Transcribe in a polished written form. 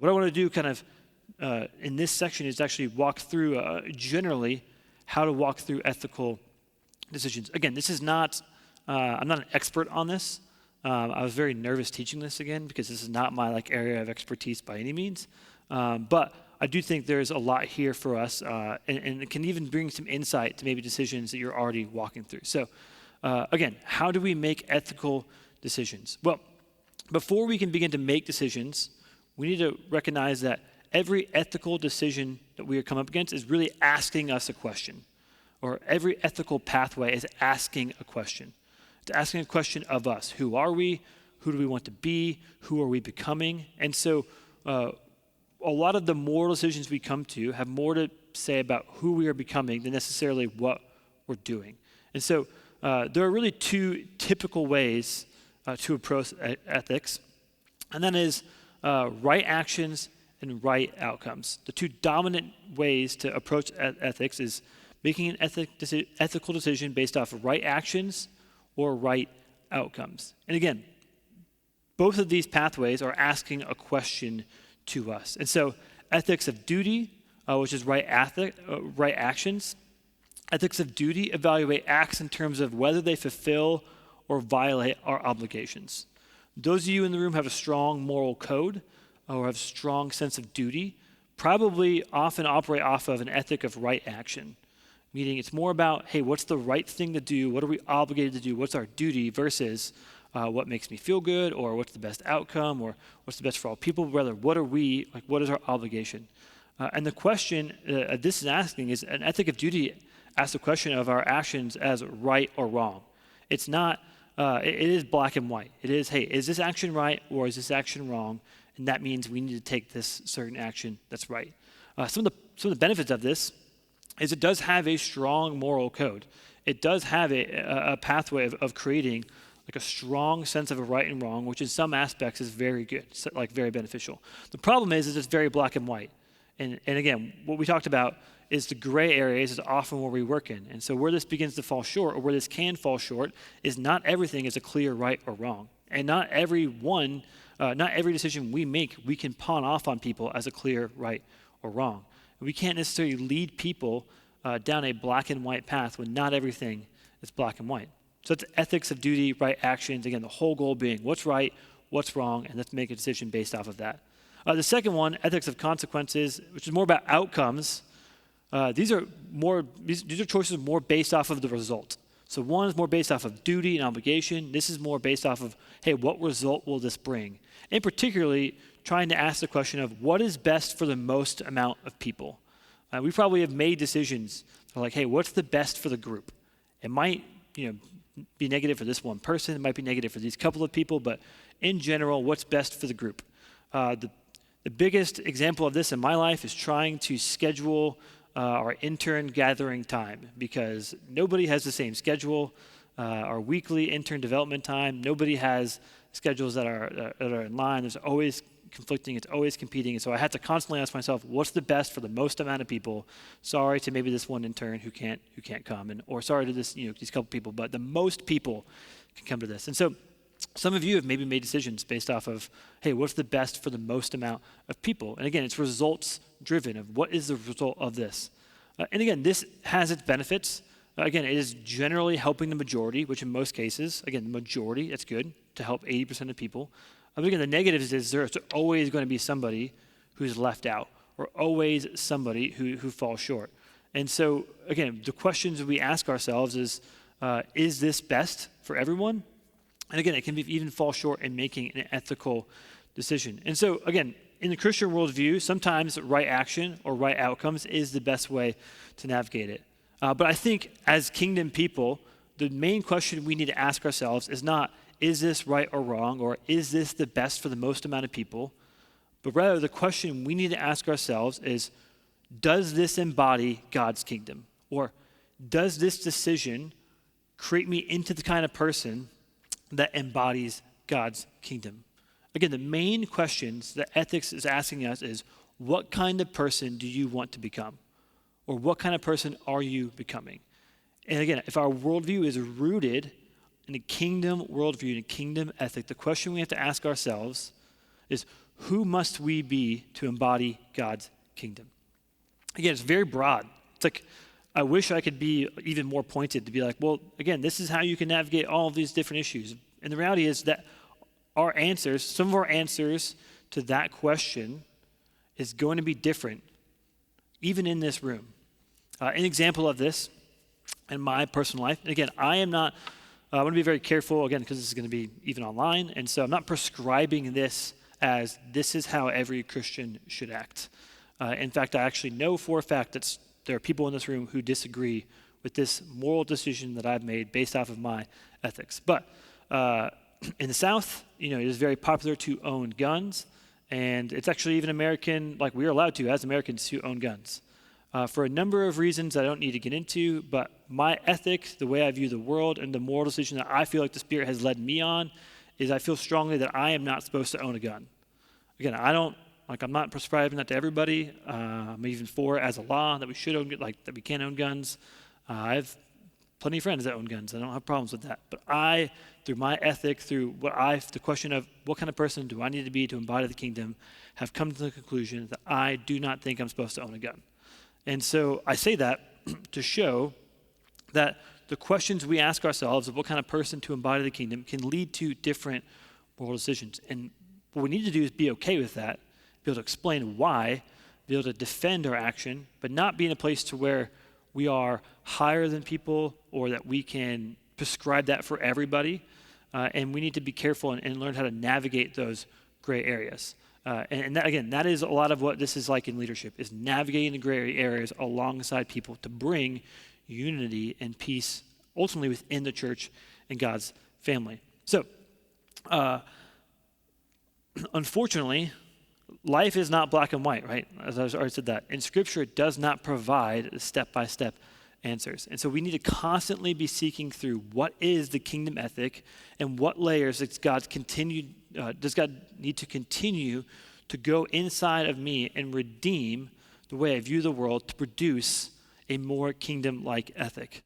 what I want to do kind of in this section is actually walk through generally how to walk through ethical decisions. Again, this is not, I'm not an expert on this. I was very nervous teaching this again because this is not my area of expertise by any means. But I do think there's a lot here for us, and it can even bring some insight to maybe decisions that you're already walking through. So again, how do we make ethical decisions? Well, before we can begin to make decisions, we need to recognize that every ethical decision that we come up against is really asking us a question, or every ethical pathway is asking a question. It's asking a question of us. Who are we? Who do we want to be? Who are we becoming? And so a lot of the moral decisions we come to have more to say about who we are becoming than necessarily what we're doing. And so there are really two typical ways to approach ethics, and that is right actions and right outcomes. The two dominant ways to approach ethics is making an ethical decision based off of right actions or right outcomes. And again, both of these pathways are asking a question to us. And so ethics of duty, which is right actions. Ethics of duty evaluate acts in terms of whether they fulfill or violate our obligations. Those of you in the room have a strong moral code or have a strong sense of duty, probably often operate off of an ethic of right action, meaning it's more about, hey, what's the right thing to do? What are we obligated to do? What's our duty versus what makes me feel good, or what's the best outcome, or what's the best for all people? Rather, what are we, what is our obligation? And the question this is asking is an ethic of duty asks the question of our actions as right or wrong. It's not, it is black and white. It is, hey, is this action right or is this action wrong? And that means we need to take this certain action that's right. Some of the benefits of this is it does have a strong moral code. It does have a pathway of creating a strong sense of a right and wrong, which in some aspects is very good, very beneficial. The problem is it's very black and white. And again, what we talked about is the gray areas is often where we work in. And so where this begins to fall short, or where this can fall short, is not everything is a clear right or wrong. And not every decision we make, we can pawn off on people as a clear right or wrong. We can't necessarily lead people down a black and white path when not everything is black and white. So it's ethics of duty, right actions. Again, the whole goal being what's right, what's wrong, and let's make a decision based off of that. The second one, ethics of consequences, which is more about outcomes. These are choices more based off of the result. So one is more based off of duty and obligation. This is more based off of, hey, what result will this bring? And particularly trying to ask the question of what is best for the most amount of people. We probably have made decisions that are like, hey, what's the best for the group? It might, be negative for this one person. It might be negative for these couple of people, but in general, what's best for the group? The biggest example of this in my life is trying to schedule our intern gathering time, because nobody has the same schedule. Our weekly intern development time, nobody has schedules that are in line. There's always conflicting, it's always competing. And so I had to constantly ask myself, what's the best for the most amount of people? Sorry to maybe this one intern who can't come, or sorry to this, these couple people, but the most people can come to this. And so some of you have maybe made decisions based off of, hey, what's the best for the most amount of people? And again, it's results driven of what is the result of this. And again, this has its benefits. Again, it is generally helping the majority, which in most cases, again, the majority, that's good to help 80% of people. But again, the negatives is there's always going to be somebody who's left out, or always somebody who falls short. And so, again, the questions we ask ourselves is this best for everyone? And again, it can even fall short in making an ethical decision. And so, again, in the Christian worldview, sometimes right action or right outcomes is the best way to navigate it. But I think as kingdom people, the main question we need to ask ourselves is not, is this right or wrong, or is this the best for the most amount of people? But rather, the question we need to ask ourselves is, does this embody God's kingdom? Or does this decision create me into the kind of person that embodies God's kingdom? Again, the main questions that ethics is asking us is, what kind of person do you want to become? Or what kind of person are you becoming? And again, if our worldview is rooted in a kingdom worldview, in a kingdom ethic, the question we have to ask ourselves is, who must we be to embody God's kingdom? Again, it's very broad. It's like, I wish I could be even more pointed to be like, well, again, this is how you can navigate all of these different issues. And the reality is that some of our answers to that question is going to be different, even in this room. An example of this in my personal life, and again, I want to be very careful, again, because this is going to be even online, and so I'm not prescribing this as this is how every Christian should act. In fact, I actually know for a fact that there are people in this room who disagree with this moral decision that I've made based off of my ethics. But in the South, it is very popular to own guns, and it's actually even American, like we're allowed to, as Americans, to own guns. For a number of reasons I don't need to get into, but my ethic, the way I view the world, and the moral decision that I feel like the Spirit has led me on is I feel strongly that I am not supposed to own a gun. Again, I'm not prescribing that to everybody. I'm even for as a law that we should own, that we can't own guns. I have plenty of friends that own guns. I don't have problems with that. But I, through my ethic, through the question of what kind of person do I need to be to embody the kingdom, have come to the conclusion that I do not think I'm supposed to own a gun. And so I say that to show that the questions we ask ourselves of what kind of person to embody the kingdom can lead to different moral decisions. And what we need to do is be okay with that, be able to explain why, be able to defend our action, but not be in a place to where we are higher than people or that we can prescribe that for everybody. And we need to be careful and learn how to navigate those gray areas. And that, again, that is a lot of what this is like in leadership, is navigating the gray areas alongside people to bring unity and peace ultimately within the church and God's family. So, unfortunately, life is not black and white, right? As I already said that. And Scripture does not provide step-by-step answers. And so we need to constantly be seeking through what is the kingdom ethic and what layers does God need to continue to go inside of me and redeem the way I view the world to produce a more kingdom-like ethic.